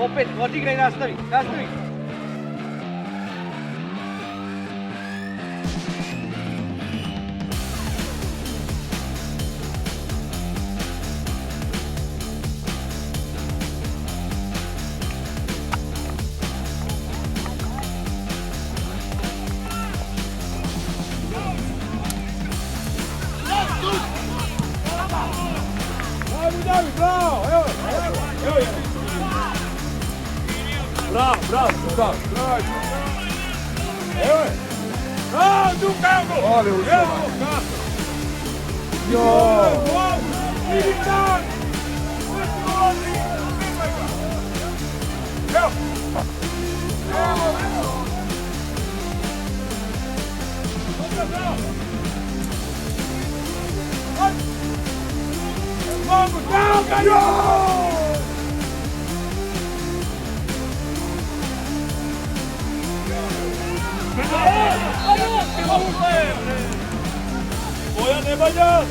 opet, odigraj i nastavi. Bravo. Evo je. Duka, evo go. Ali ušao. Bojan Nebanja!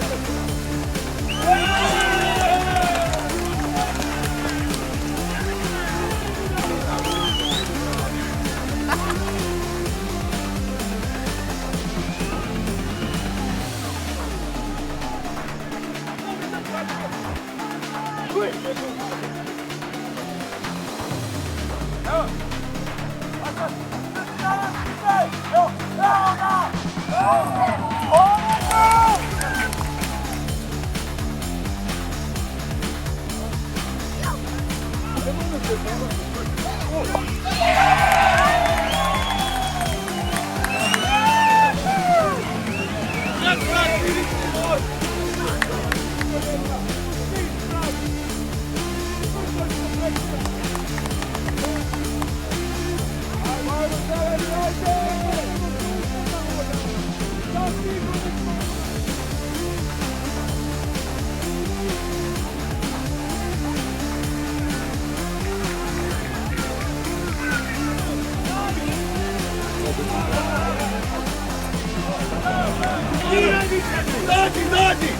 Dođi!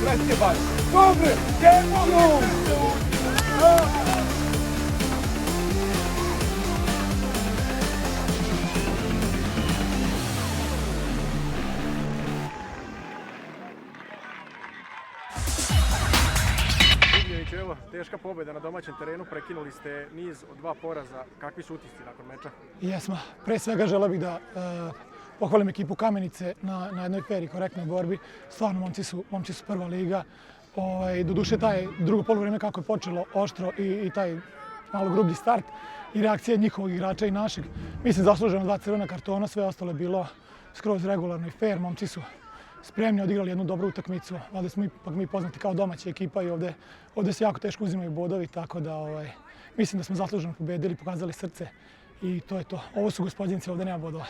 Presti bar. Dobre! Demo! Evo, teška pobjeda na domaćem terenu, prekinuli ste niz od 2 poraza. Kakvi su utisci nakon meča? Jesmo. Pre svega želeo bih da pohvalim ekipu Kamenice na jednoj fer i korektnoj borbi. Stvarno, momci su prva liga. Doduše, taj drugo poluvreme kako je počelo oštro i taj malo grublji start i reakcija njihovog igrača i našeg. Mislim, zasluženo 2 crvena kartona, sve ostalo je bilo skroz regularno i fer. Momci su spremni, odigrali jednu dobru utakmicu. Valjda smo ipak mi poznati kao domaća ekipa i ovdje se jako teško uzimaju bodovi, tako da mislim da smo zasluženo pobedili, pokazali srce i to je to. Ovo su gospodinci, ovdje nema bodova.